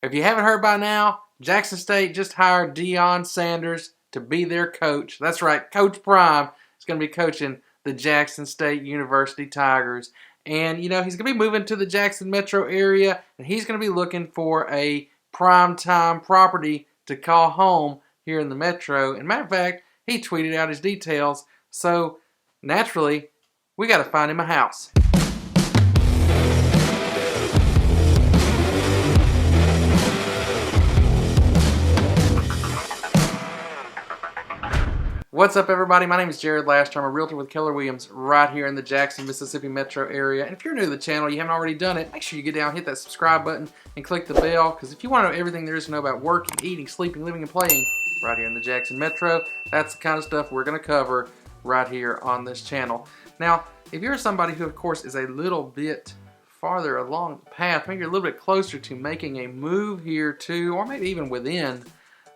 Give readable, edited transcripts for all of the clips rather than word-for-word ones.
If you haven't heard by now, Jackson State just hired Deion Sanders to be their coach. That's right, Coach Prime is going to be coaching the Jackson State University Tigers. And, you know, he's going to be moving to the Jackson metro area, and he's going to be looking for a primetime property to call home here in the metro. And matter of fact, he tweeted out his details. So, naturally, we got to find him a house. What's up, everybody? My name is Jared Lashter. I'm a realtor with Keller Williams right here in the Jackson, Mississippi metro area. And if you're new to the channel, you haven't already done it, make sure you get down, hit that subscribe button, and click the bell. Because if you want to know everything there is to know about working, eating, sleeping, living, and playing right here in the Jackson metro, that's the kind of stuff we're going to cover right here on this channel. Now, if you're somebody who, of course, is a little bit farther along the path, maybe you're a little bit closer to making a move here to, or maybe even within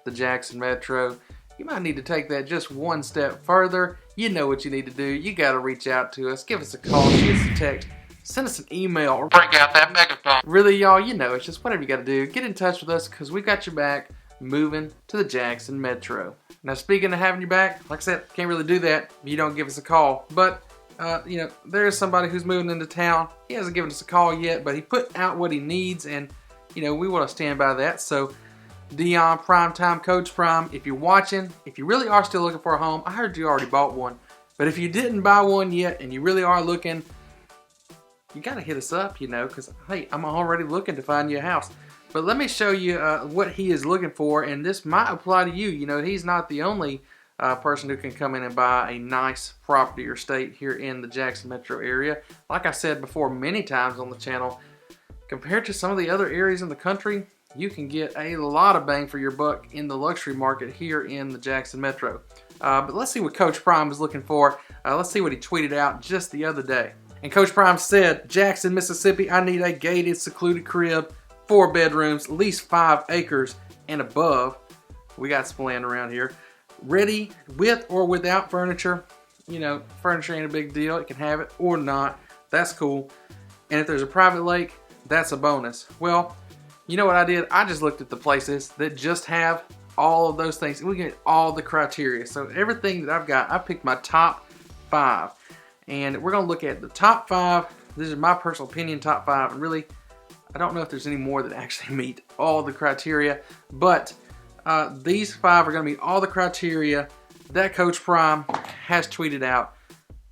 the Jackson metro, you might need to take that just one step further. You know what you need to do. You got to reach out to us. Give us a call, shoot us a text, send us an email, or break out that megaphone. Really, y'all, you know, it's just whatever you got to do. Get in touch with us because we got your back moving to the Jackson metro. Now, speaking of having your back, like I said, can't really do that if you don't give us a call. But, you know, there is somebody who's moving into town. He hasn't given us a call yet, but he put out what he needs, and, you know, we want to stand by that. So, Deion, Primetime, Coach Prime, if you're watching, if you really are still looking for a home, I heard you already bought one, but if you didn't buy one yet and you really are looking, you got to hit us up, you know, because, hey, I'm already looking to find you a house. But let me show you what he is looking for, and this might apply to you. You know, he's not the only person who can come in and buy a nice property or estate here in the Jackson metro area. Like I said before many times on the channel, compared to some of the other areas in the country, you can get a lot of bang for your buck in the luxury market here in the Jackson metro. But let's see what Coach Prime is looking for. Let's see what he tweeted out just the other day. And Coach Prime said, Jackson, Mississippi, I need a gated, secluded crib, 4 bedrooms, at least 5 acres and above. We got some land around here. Ready with or without furniture. You know, furniture ain't a big deal. You can have it or not. That's cool. And if there's a private lake, that's a bonus. Well, you know what I did? I just looked at the places that just have all of those things. We get all the criteria. So everything that I've got, I picked my top 5. And we're going to look at the top 5. This is my personal opinion, top 5. And really, I don't know if there's any more that actually meet all the criteria. But these 5 are going to meet all the criteria that Coach Prime has tweeted out.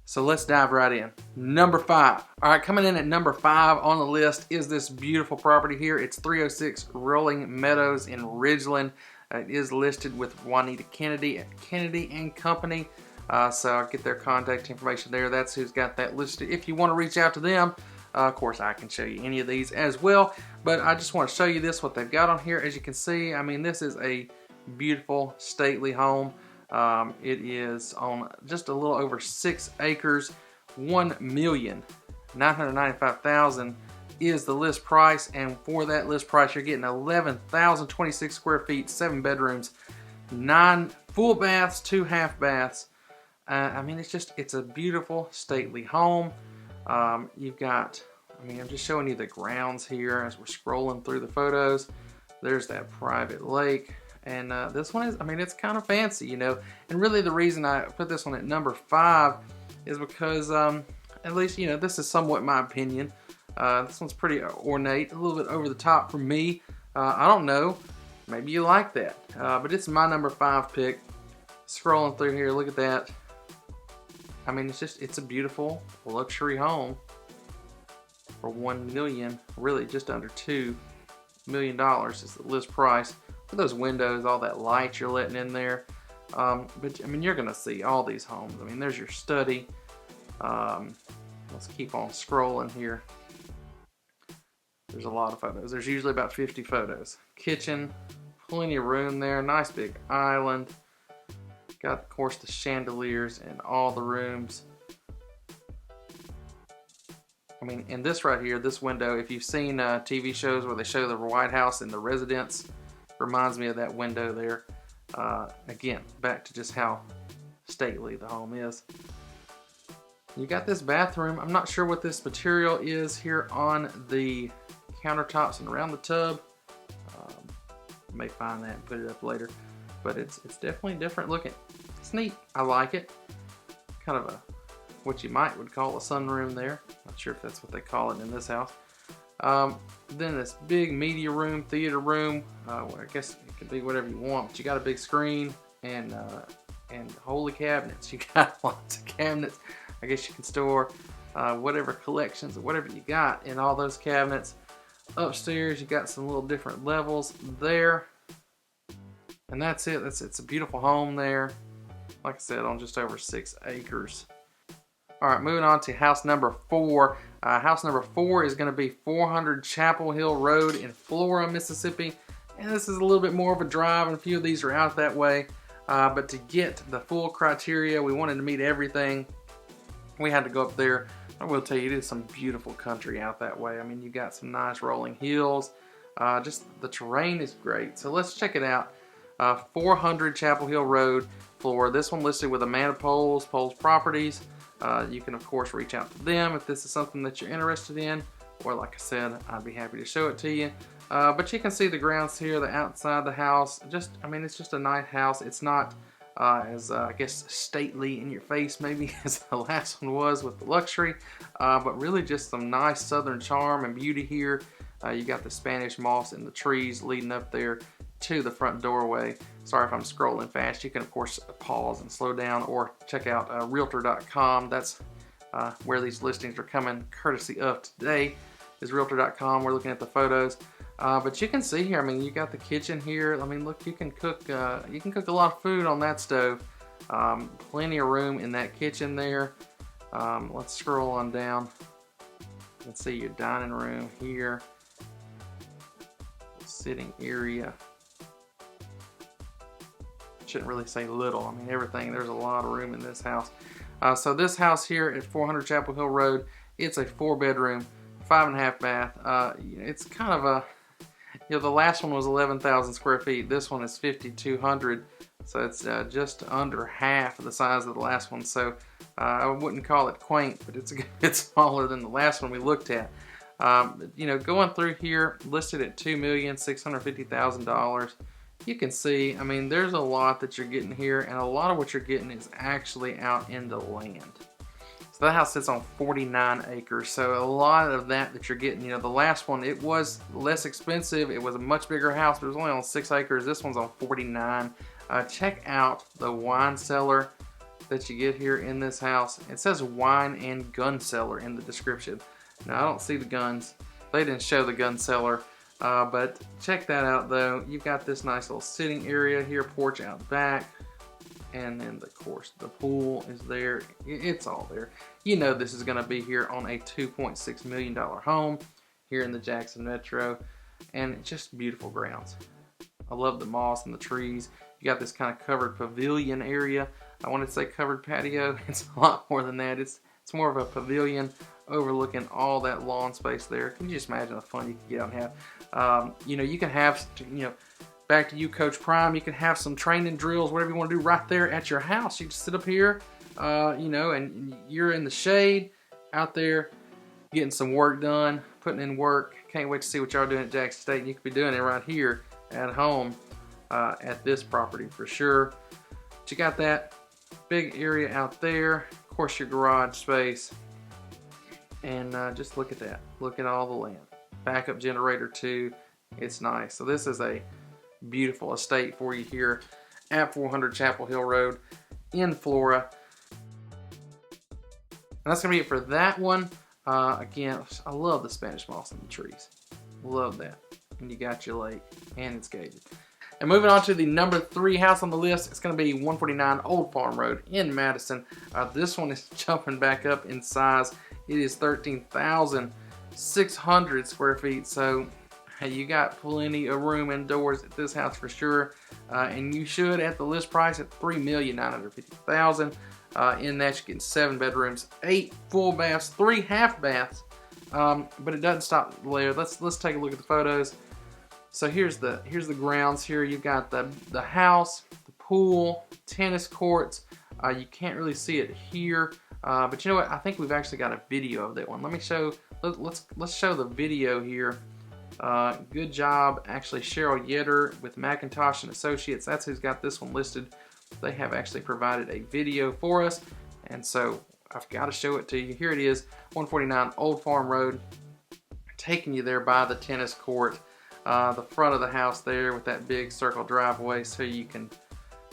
So let's dive right in. Number 5. All right, coming in at number 5 on the list is this beautiful property here. It's 306 Rolling Meadows in Ridgeland. It is listed with Juanita Kennedy at Kennedy and Company. So I'll get their contact information there. That's who's got that listed. If you want to reach out to them, of course, I can show you any of these as well. But I just want to show you this, what they've got on here. As you can see, I mean, this is a beautiful, stately home. It is on just a little over 6 acres. $1,995,000 is the list price, and for that list price, you're getting 11,026 square feet, 7 bedrooms, 9 full baths, 2 half baths. I mean, it's a beautiful, stately home. You've got, I mean, I'm just showing you the grounds here as we're scrolling through the photos. There's that private lake. And this one is, I mean, it's kind of fancy, you know. And really the reason I put this one at number 5 is because, at least, you know, this is somewhat my opinion. This one's pretty ornate, a little bit over the top for me. I don't know. Maybe you like that. But it's my number 5 pick. Scrolling through here, look at that. I mean, it's a beautiful luxury home for $1 million, really just under $2 million is the list price. For those windows, all that light you're letting in there. But I mean, you're gonna see all these homes. I mean, there's your study. Let's keep on scrolling here. There's a lot of photos. There's usually about 50 photos. Kitchen, plenty of room there. Nice big island. Got, of course, the chandeliers in all the rooms. I mean, and this right here, this window, if you've seen TV shows where they show the White House and the residence, reminds me of that window there. Again, back to just how stately the home is. You got this bathroom. I'm not sure what this material is here on the countertops and around the tub. may find that and put it up later. But it's definitely different looking. It's neat. I like it. Kind of a what you would call a sunroom there. Not sure if that's what they call it in this house. Then this big media room, theater room. Well, I guess it could be whatever you want, but you got a big screen and holy cabinets. You got lots of cabinets. I guess you can store whatever collections or whatever you got in all those cabinets. Upstairs, you got some little different levels there. And that's it. It's a beautiful home there. Like I said, on just over 6 acres. All right, moving on to house number 4. House number 4 is going to be 400 Chapel Hill Road in Flora, Mississippi. And this is a little bit more of a drive, and a few of these are out that way. But to get the full criteria, we wanted to meet everything. We had to go up there. I will tell you, it is some beautiful country out that way. I mean, you got some nice rolling hills. Just the terrain is great. So let's check it out. 400 Chapel Hill Road, Flora. This one listed with Amanda Poles Properties. You can, of course, reach out to them if this is something that you're interested in. Or, like I said, I'd be happy to show it to you. But you can see the grounds here, the outside of the house. I mean, it's just a nice house. It's not as, I guess, stately in your face maybe as the last one was with the luxury. But really just some nice southern charm and beauty here. You got the Spanish moss and the trees leading up there to the front doorway. Sorry if I'm scrolling fast. You can, of course, pause and slow down or check out realtor.com. That's where these listings are coming courtesy of today, is realtor.com. We're looking at the photos. But you can see here, I mean, you got the kitchen here. I mean, look, you can cook a lot of food on that stove. Plenty of room in that kitchen there. Let's scroll on down. Let's see your dining room here. Sitting area. Shouldn't really say little. I mean, everything. There's a lot of room in this house. So this house here at 400 Chapel Hill Road, it's a 4-bedroom, 5.5 bath. It's kind of a, the last one was 11,000 square feet. This one is 5,200. So it's just under half the size of the last one. So I wouldn't call it quaint, but it's a bit smaller than the last one we looked at. Going through here, listed at $2,650,000. You can see, I mean, there's a lot that you're getting here, and a lot of what you're getting is actually out in the land. So that house sits on 49 acres, so a lot of that you're getting, the last one, it was less expensive, it was a much bigger house, but it was only on 6 acres. This one's on 49. Check out the wine cellar that you get here in this house. It says wine and gun cellar in the description. Now, I don't see the guns. They didn't show the gun cellar. But check that out though. You've got this nice little sitting area here, porch out back, and then of course the pool is there. It's all there. This is going to be here on a $2.6 million home here in the Jackson Metro, and just beautiful grounds. I love the moss and the trees. You got this kind of covered pavilion area. I wanted to say covered patio. It's a lot more than that. It's more of a pavilion overlooking all that lawn space there. Can you just imagine the fun you can get out and have? You can have, back to you, Coach Prime, you can have some training drills, whatever you want to do right there at your house. You just sit up here, and you're in the shade out there getting some work done, putting in work. Can't wait to see what y'all are doing at Jackson State. And you could be doing it right here at home at this property for sure. But you got that big area out there. Of course, your garage space. And just look at that. Look at all the land. Backup generator too. It's nice. So this is a beautiful estate for you here at 400 Chapel Hill Road in Flora. And that's going to be it for that one. Again, I love the Spanish moss and the trees. Love that. And you got your lake, and it's gated. And moving on to the number 3 house on the list, it's going to be 149 Old Farm Road in Madison. This one is jumping back up in size. It is 13,600 square feet. So you got plenty of room indoors at this house for sure. And you should at the list price at $3,950,000. In that you get 7 bedrooms, 8 full baths, 3 half baths. But it doesn't stop there. Let's take a look at the photos. So here's the grounds here. You've got the house, the pool, tennis courts. You can't really see it here. But you know what? I think we've actually got a video of that one. Let me show. Let's show the video here Good job, actually. Cheryl Yetter with McIntosh and Associates, that's who's got this one listed. They have actually provided a video for us, and so I've got to show it to you. Here it is, 149 Old Farm Road, taking you there by the tennis court, the front of the house there with that big circle driveway, so you can,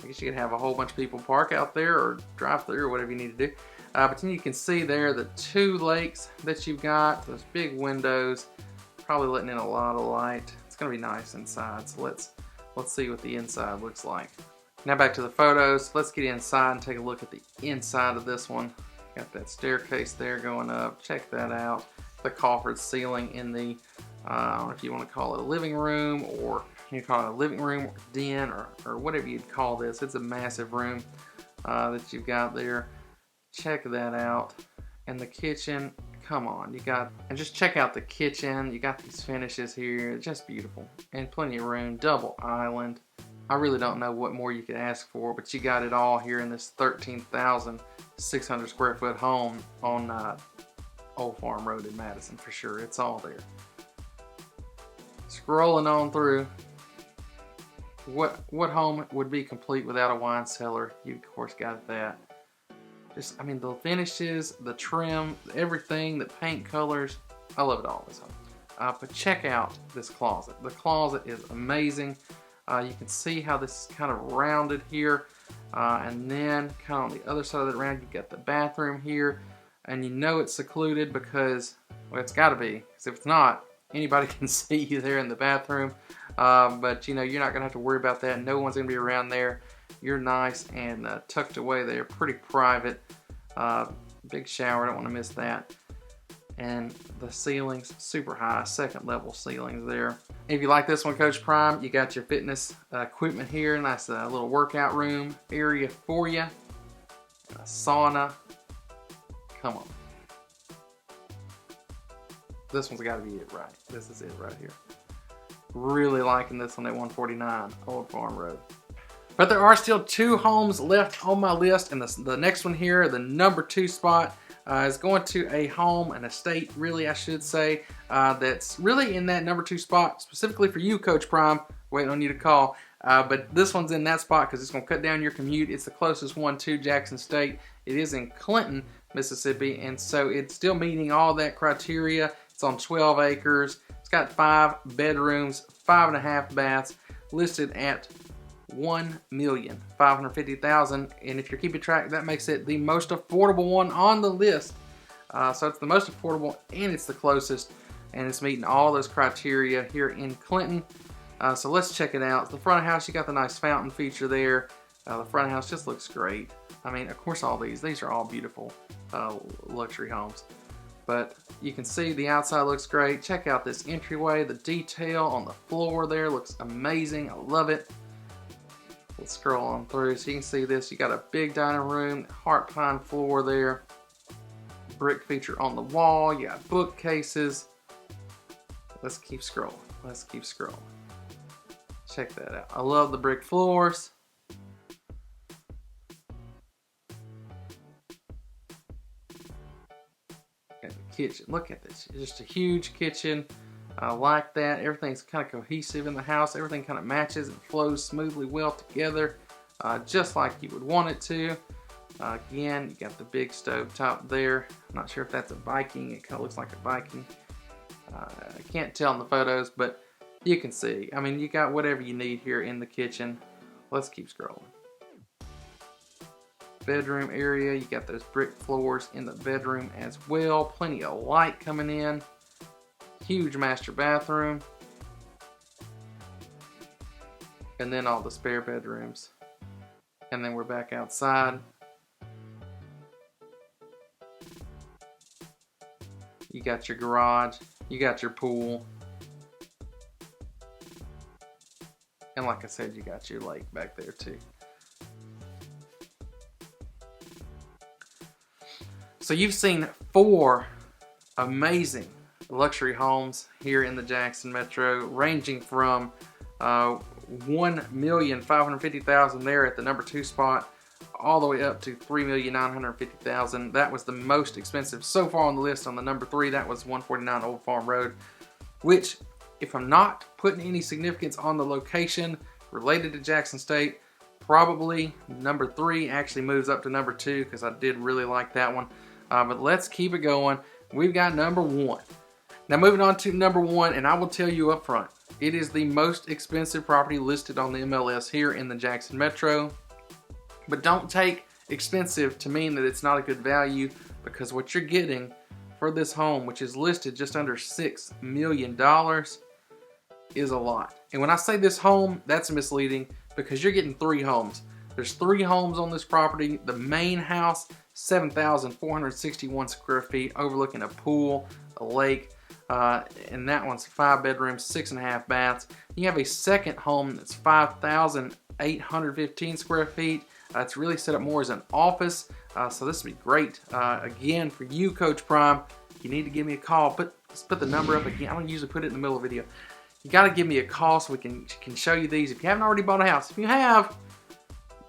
I guess you can have a whole bunch of people park out there or drive through or whatever you need to do. But then you can see there the 2 lakes that you've got, those big windows, probably letting in a lot of light. It's gonna be nice inside, so let's see what the inside looks like. Now back to the photos. Let's get inside and take a look at the inside of this one. Got that staircase there going up. Check that out. The coffered ceiling in the, I don't know if you want to call it a living room, or you call it a living room or den, or whatever you'd call this. It's a massive room that you've got there. Check that out. And the kitchen, come on, you got, and just check out the kitchen. You got these finishes here, just beautiful, and plenty of room. Double island. I really don't know what more you could ask for, but you got it all here in this 13,600 square foot home on Old Farm Rd in Madison, for sure. It's all there. Scrolling on through, what home would be complete without a wine cellar? You of course got that. Just, I mean, the finishes, the trim, everything, the paint colors, I love it all, this home. But check out this closet. The closet is amazing. You can see how this is kind of rounded here, and then kind of on the other side of that round, you've got the bathroom here, and you know it's secluded because, well, it's got to be, because if it's not, anybody can see you there in the bathroom. But you know, you're not gonna have to worry about that. No one's gonna be around there. You're nice and tucked away there, pretty private. Big shower, don't want to miss that. And the ceilings, super high, 2nd level ceilings there. If you like this one, Coach Prime, you got your fitness equipment here. Nice little workout room area for you. A sauna. Come on. This one's got to be it, right? This is it right here. Really liking this one at 149 Old Farm Road. But there are still 2 homes left on my list, and the next one here, the number 2 spot, is going to a home, an estate, really, I should say, that's really in that number 2 spot, specifically for you, Coach Prime. Waiting on you to call. But this one's in that spot because it's going to cut down your commute. It's the closest one to Jackson State. It is in Clinton, Mississippi, and so it's still meeting all that criteria. It's on 12 acres. It's got 5 bedrooms, 5.5 baths, listed at $1,550,000, and if you're keeping track, that makes it the most affordable one on the list. So it's the most affordable, and it's the closest, and it's meeting all those criteria here in Clinton. So let's check it out. The front of house, you got the nice fountain feature there. The front of house just looks great. I mean, of course, all these are all beautiful luxury homes. But you can see the outside looks great. Check out this entryway. The detail on the floor there looks amazing. I love it. Let's scroll on through so you can see this. You got a big dining room, heart pine floor there, brick feature on the wall. You got bookcases. Let's keep scrolling. Let's keep scrolling. Check that out. I love the brick floors. And the kitchen. Look at this. It's just a huge kitchen. I like that. Everything's kind of cohesive in the house. Everything kind of matches and flows smoothly well together, just like you would want it to. Again, you got the big stove top there. I'm not sure if that's a Viking. It kind of looks like a Viking. I can't tell in the photos, but you can see. I mean, you got whatever you need here in the kitchen. Let's keep scrolling. Bedroom area. You got those brick floors in the bedroom as well. Plenty of light coming in. Huge master bathroom, and then all the spare bedrooms, and then we're back outside. You got your garage, you got your pool, and like I said, you got your lake back there too. So you've seen 4 amazing luxury homes here in the Jackson Metro, ranging from $1,550,000 there at the number 2 spot, all the way up to $3,950,000. That was the most expensive so far on the list. On the number 3, that was 149 Old Farm Road, which if I'm not putting any significance on the location related to Jackson State, probably number 3 actually moves up to number 2 because I did really like that one. But let's keep it going. We've got number 1. Now moving on to number 1, and I will tell you up front, it is the most expensive property listed on the MLS here in the Jackson Metro. But don't take expensive to mean that it's not a good value, because what you're getting for this home, which is listed just under $6 million, is a lot. And when I say this home, that's misleading because you're getting 3 homes. There's 3 homes on this property. The main house, 7,461 square feet, overlooking a pool, a lake, and that one's 5 bedrooms, 6.5 baths. You have a second home that's 5,815 square feet. It's really set up more as an office, so this would be great. Again, for you, Coach Prime, you need to give me a call. Let's put the number up again. I don't usually put it in the middle of the video. You got to give me a call so we can show you these. If you haven't already bought a house, if you have,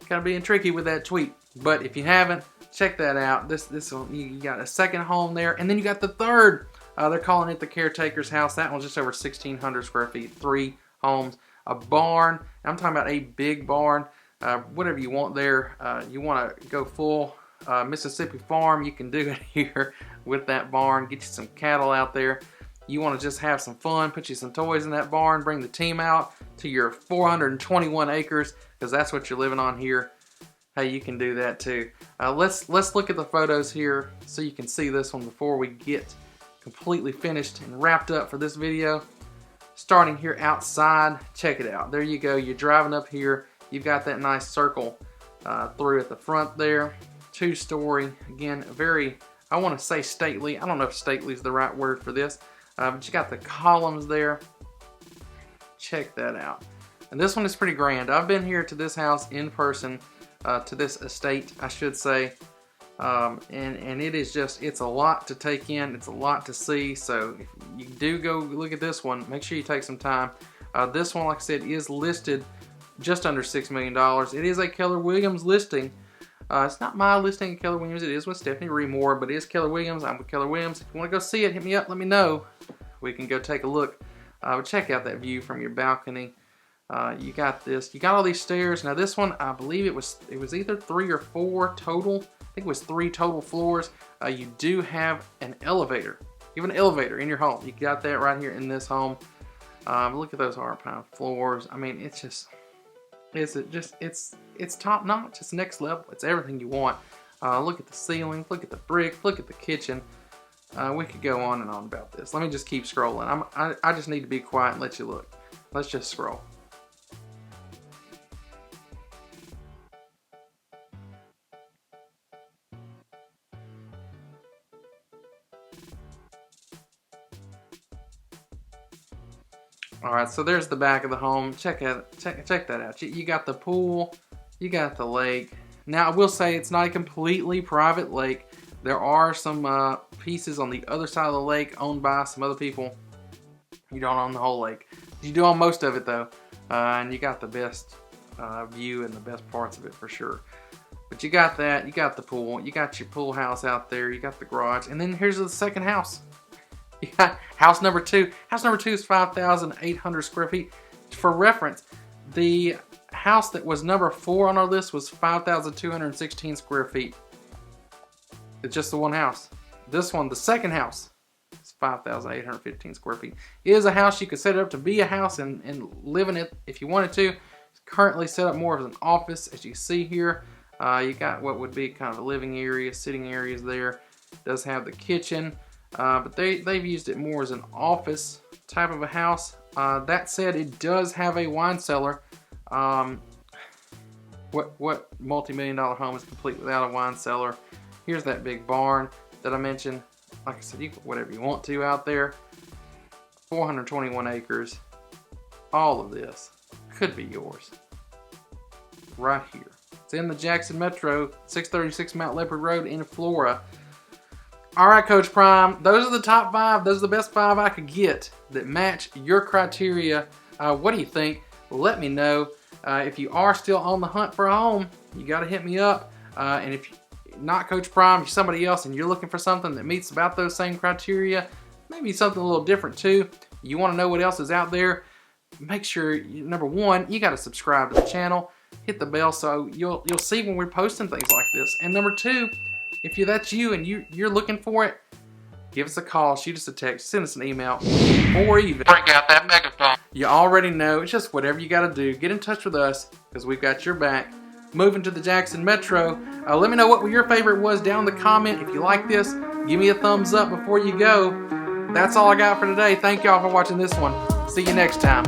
kind of being tricky with that tweet. But if you haven't, check that out. This one, you got a second home there, and then you got the third. They're calling it the caretaker's house. That one's just over 1,600 square feet. 3 homes, a barn. I'm talking about a big barn. Whatever you want there. You want to go full Mississippi farm, you can do it here with that barn. Get you some cattle out there. You want to just have some fun, put you some toys in that barn, bring the team out to your 421 acres, because that's what you're living on here. Hey, you can do that too. Let's look at the photos here so you can see this one before we get completely finished and wrapped up for this video. Starting here outside, check it out. There you go. You're driving up here. You've got that nice circle through at the front there. 2-story. Again, very, I want to say stately. I don't know if stately is the right word for this. But you got the columns there. Check that out. And this one is pretty grand. I've been here to this house in person, to this estate, I should say. And it is just, it's a lot to take in. It's a lot to see. So if you do go look at this one, make sure you take some time. This one, like I said, is listed just under $6 million. It is a Keller Williams listing. It's not my listing at Keller Williams. It is with Stephanie Remore, but it is Keller Williams. I'm with Keller Williams. If you want to go see it, hit me up. Let me know. We can go take a look. But check out that view from your balcony. You got this. You got all these stairs. Now this one, I believe it was either 3 or 4 total. I think it was 3 total floors. You do have an elevator. You have an elevator in your home. You got that right here in this home. Look at those hard pine floors. I mean, it's just. It's top notch. It's next level. It's everything you want. Look at the ceiling. Look at the brick. Look at the kitchen. We could go on and on about this. Let me just keep scrolling. I just need to be quiet and let you look. Let's just scroll. Alright, so there's the back of the home. Check that out. You got the pool, you got the lake. Now I will say it's not a completely private lake. There are some pieces on the other side of the lake owned by some other people. You don't own the whole lake. You do own most of it though. And you got the best view and the best parts of it for sure. But you got that, you got the pool, you got your pool house out there, you got the garage, and then here's the second house. You got house number 2. House number 2 is 5,800 square feet. For reference, the house that was number 4 on our list was 5,216 square feet. It's just the one house. This one, the second house, is 5,815 square feet. It is a house you could set it up to be a house and live in it if you wanted to. It's currently set up more as an office, as you see here. You got what would be kind of a living area, sitting areas there. It does have the kitchen. But they've used it more as an office type of a house. That said, it does have a wine cellar. What multi-million-dollar home is complete without a wine cellar? Here's that big barn that I mentioned. Like I said, you can put whatever you want to out there. 421 acres. All of this could be yours right here. It's in the Jackson Metro, 636 Mount Leopard Road in Flora. Alright, Coach Prime, those are the top 5. Those are the best 5 I could get that match your criteria. What do you think? Let me know. If you are still on the hunt for a home, you got to hit me up. And if you're not Coach Prime, you're somebody else and you're looking for something that meets about those same criteria, maybe something a little different too, You want to know what else is out there? Make sure, number one, you got to subscribe to the channel. Hit the bell so you'll see when we're posting things like this. And number two, if that's you and you're looking for it, give us a call, shoot us a text, send us an email, or even break out that megaphone. You already know, it's just whatever you got to do. Get in touch with us because we've got your back. Moving to the Jackson Metro. Let me know what your favorite was down in the comment. If you like this, give me a thumbs up before you go. That's all I got for today. Thank y'all for watching this one. See you next time.